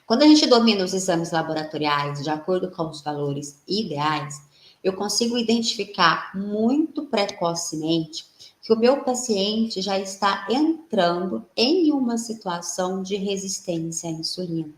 Quando a gente domina os exames laboratoriais de acordo com os valores ideais, eu consigo identificar muito precocemente que o meu paciente já está entrando em uma situação de resistência à insulina.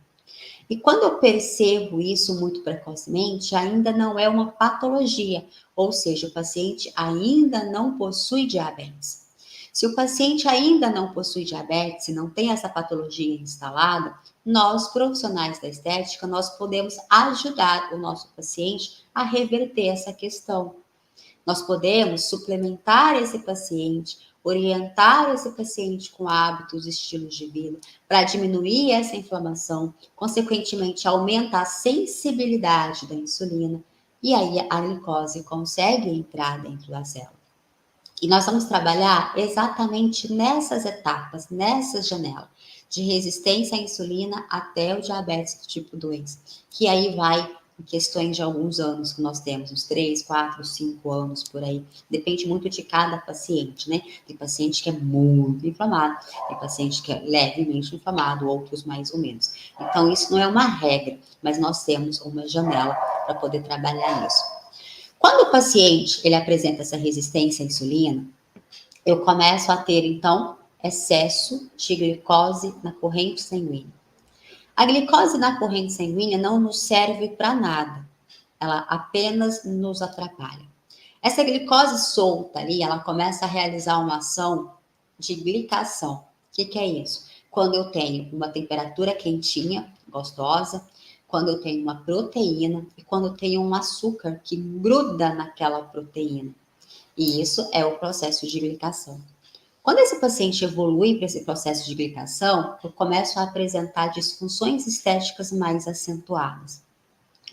E quando eu percebo isso muito precocemente, ainda não é uma patologia, ou seja, o paciente ainda não possui diabetes. Se o paciente ainda não possui diabetes e não tem essa patologia instalada, nós, profissionais da estética, nós podemos ajudar o nosso paciente a reverter essa questão. Nós podemos suplementar esse paciente, orientar esse paciente com hábitos, estilos de vida, para diminuir essa inflamação, consequentemente aumenta a sensibilidade da insulina e aí a glicose consegue entrar dentro da célula. E nós vamos trabalhar exatamente nessas etapas, nessa janela, de resistência à insulina até o diabetes do tipo 2, que aí vai em questões de alguns anos que nós temos, uns 3, 4, 5 anos por aí. Depende muito de cada paciente, né? Tem paciente que é muito inflamado, tem paciente que é levemente inflamado, outros mais ou menos. Então, isso não é uma regra, mas nós temos uma janela para poder trabalhar isso. Quando o paciente ele apresenta essa resistência à insulina, eu começo a ter, então, excesso de glicose na corrente sanguínea. A glicose na corrente sanguínea não nos serve para nada, ela apenas nos atrapalha. Essa glicose solta ali, ela começa a realizar uma ação de glicação. O que é isso? Quando eu tenho uma temperatura quentinha, gostosa, quando eu tenho uma proteína e quando eu tenho um açúcar que gruda naquela proteína. E isso é o processo de glicação. Quando esse paciente evolui para esse processo de glicação, eu começo a apresentar disfunções estéticas mais acentuadas.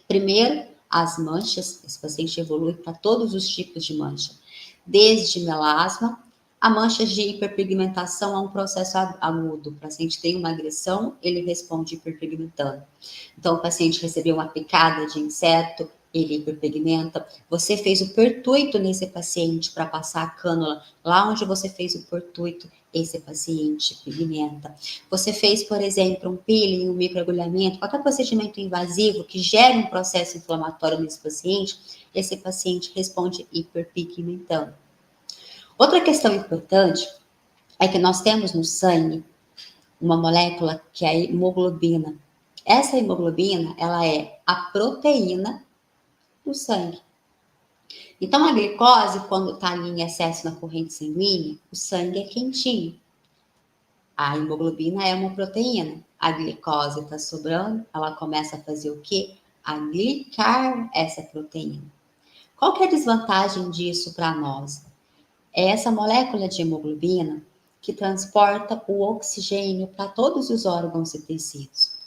Primeiro, as manchas, esse paciente evolui para todos os tipos de mancha, desde melasma a manchas de hiperpigmentação a um processo agudo. O paciente tem uma agressão, ele responde hiperpigmentando. Então, o paciente recebeu uma picada de inseto, ele hiperpigmenta. Você fez o pertuito nesse paciente para passar a cânula. Lá onde você fez o pertuito, esse paciente pigmenta. Você fez, por exemplo, um peeling, um microagulhamento, qualquer procedimento invasivo que gere um processo inflamatório nesse paciente, esse paciente responde hiperpigmentando. Outra questão importante é que nós temos no sangue uma molécula que é a hemoglobina. Essa hemoglobina, ela é a proteína do sangue. Então, a glicose, quando está ali em excesso na corrente sanguínea, o sangue é quentinho. A hemoglobina é uma proteína. A glicose está sobrando, ela começa a fazer o quê? A glicar essa proteína. Qual que é a desvantagem disso para nós? É essa molécula de hemoglobina que transporta o oxigênio para todos os órgãos e tecidos.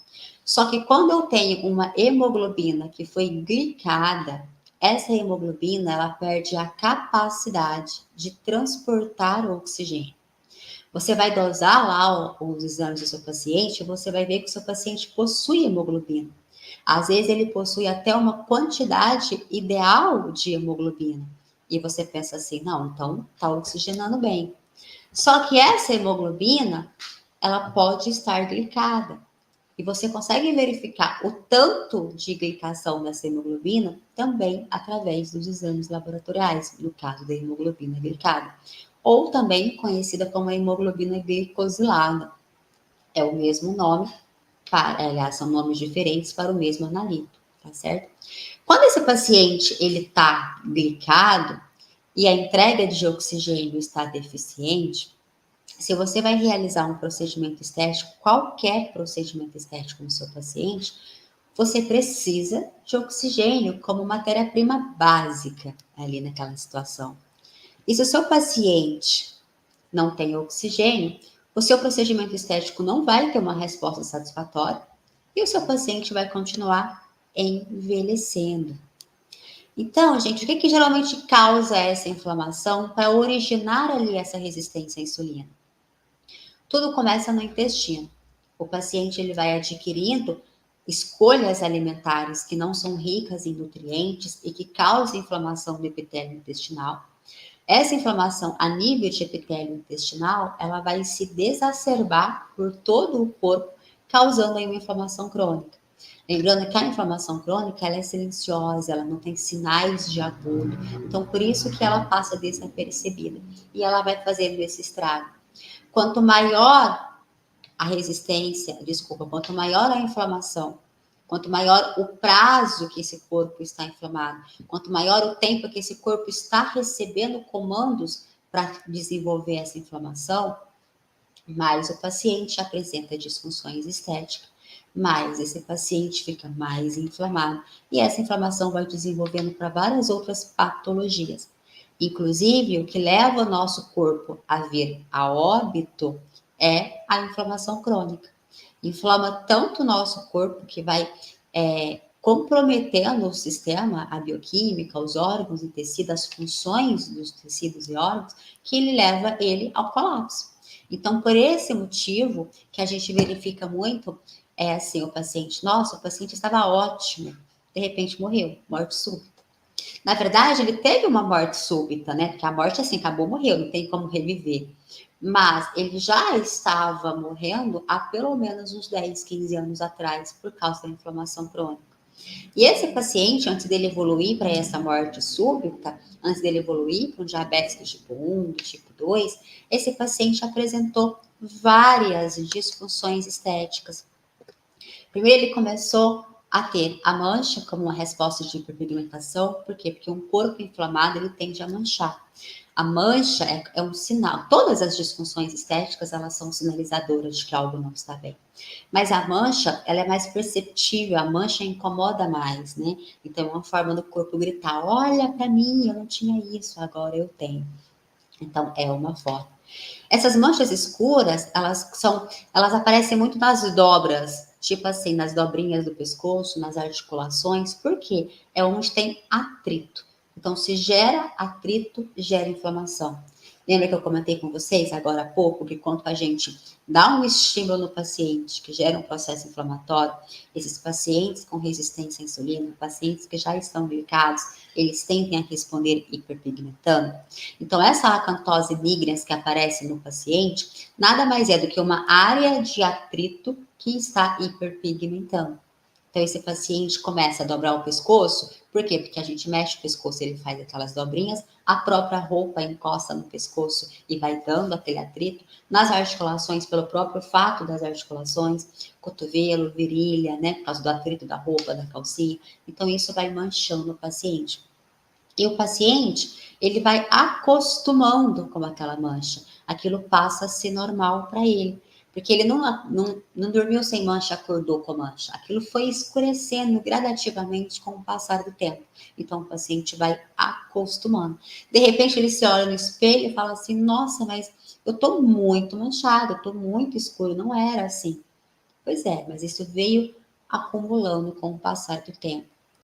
Só que quando eu tenho uma hemoglobina que foi glicada, essa hemoglobina ela perde a capacidade de transportar o oxigênio. Você vai dosar lá os exames do seu paciente, você vai ver que o seu paciente possui hemoglobina. Às vezes ele possui até uma quantidade ideal de hemoglobina. E você pensa assim, não, então está oxigenando bem. Só que essa hemoglobina, ela pode estar glicada. E você consegue verificar o tanto de glicação dessa hemoglobina também através dos exames laboratoriais, no caso da hemoglobina glicada. Ou também conhecida como a hemoglobina glicosilada. É o mesmo nome, aliás, são nomes diferentes para o mesmo analito, tá certo? Quando esse paciente ele está glicado e a entrega de oxigênio está deficiente, se você vai realizar um procedimento estético, qualquer procedimento estético no seu paciente, você precisa de oxigênio como matéria-prima básica ali naquela situação. E se o seu paciente não tem oxigênio, o seu procedimento estético não vai ter uma resposta satisfatória e o seu paciente vai continuar envelhecendo. Então, gente, o que geralmente causa essa inflamação para originar ali essa resistência à insulina? Tudo começa no intestino. O paciente ele vai adquirindo escolhas alimentares que não são ricas em nutrientes e que causam inflamação do epitélio intestinal. Essa inflamação a nível de epitélio intestinal, ela vai se desacerbar por todo o corpo causando aí uma inflamação crônica. Lembrando que a inflamação crônica, ela é silenciosa, ela não tem sinais de agudo. Então, por isso que ela passa desapercebida. E ela vai fazendo esse estrago. Quanto maior a resistência, desculpa, quanto maior a inflamação, quanto maior o prazo que esse corpo está inflamado, quanto maior o tempo que esse corpo está recebendo comandos para desenvolver essa inflamação, mais o paciente apresenta disfunções estéticas, mais esse paciente fica mais inflamado e essa inflamação vai desenvolvendo para várias outras patologias. Inclusive, o que leva o nosso corpo a vir a óbito é a inflamação crônica. Inflama tanto o nosso corpo que vai comprometendo o sistema, a bioquímica, os órgãos e tecidos, as funções dos tecidos e órgãos, que ele leva ele ao colapso. Então, por esse motivo, que a gente verifica muito, é assim, o paciente, nossa, o paciente estava ótimo, de repente morreu, morte súbita. Na verdade, ele teve uma morte súbita, né? Porque a morte, assim, acabou, morreu, não tem como reviver. Mas ele já estava morrendo há pelo menos uns 10, 15 anos atrás, por causa da inflamação crônica. E esse paciente, antes dele evoluir para essa morte súbita, antes dele evoluir para um diabetes do tipo 1, do tipo 2, esse paciente apresentou várias disfunções estéticas. Primeiro, ele começou a ter a mancha como uma resposta de hiperpigmentação. Por quê? Porque um corpo inflamado, ele tende a manchar. A mancha é um sinal. Todas as disfunções estéticas, elas são sinalizadoras de que algo não está bem. Mas a mancha, ela é mais perceptível, a mancha incomoda mais, né? Então, é uma forma do corpo gritar, olha para mim, eu não tinha isso, agora eu tenho. Então, é uma forma. Essas manchas escuras, elas aparecem muito nas dobras, tipo assim, nas dobrinhas do pescoço, nas articulações, porque é onde tem atrito. Então, se gera atrito, gera inflamação. Lembra que eu comentei com vocês agora há pouco que quando a gente dá um estímulo no paciente que gera um processo inflamatório, esses pacientes com resistência à insulina, pacientes que já estão glicados, eles tendem a responder hiperpigmentando. Então, essa acantose nigrans que aparece no paciente, nada mais é do que uma área de atrito que está hiperpigmentando. Então, esse paciente começa a dobrar o pescoço, por quê? Porque a gente mexe o pescoço, ele faz aquelas dobrinhas, a própria roupa encosta no pescoço e vai dando aquele atrito, nas articulações, pelo próprio fato das articulações, cotovelo, virilha, né, por causa do atrito da roupa, da calcinha. Então, isso vai manchando o paciente. E o paciente, ele vai acostumando com aquela mancha. Aquilo passa a ser normal para ele. Porque ele não dormiu sem mancha, acordou com mancha. Aquilo foi escurecendo gradativamente com o passar do tempo. Então, o paciente vai acostumando. De repente, ele se olha no espelho e fala assim, nossa, mas eu estou muito manchado, eu estou muito escuro. Não era assim. Pois é, mas isso veio acumulando com o passar do tempo.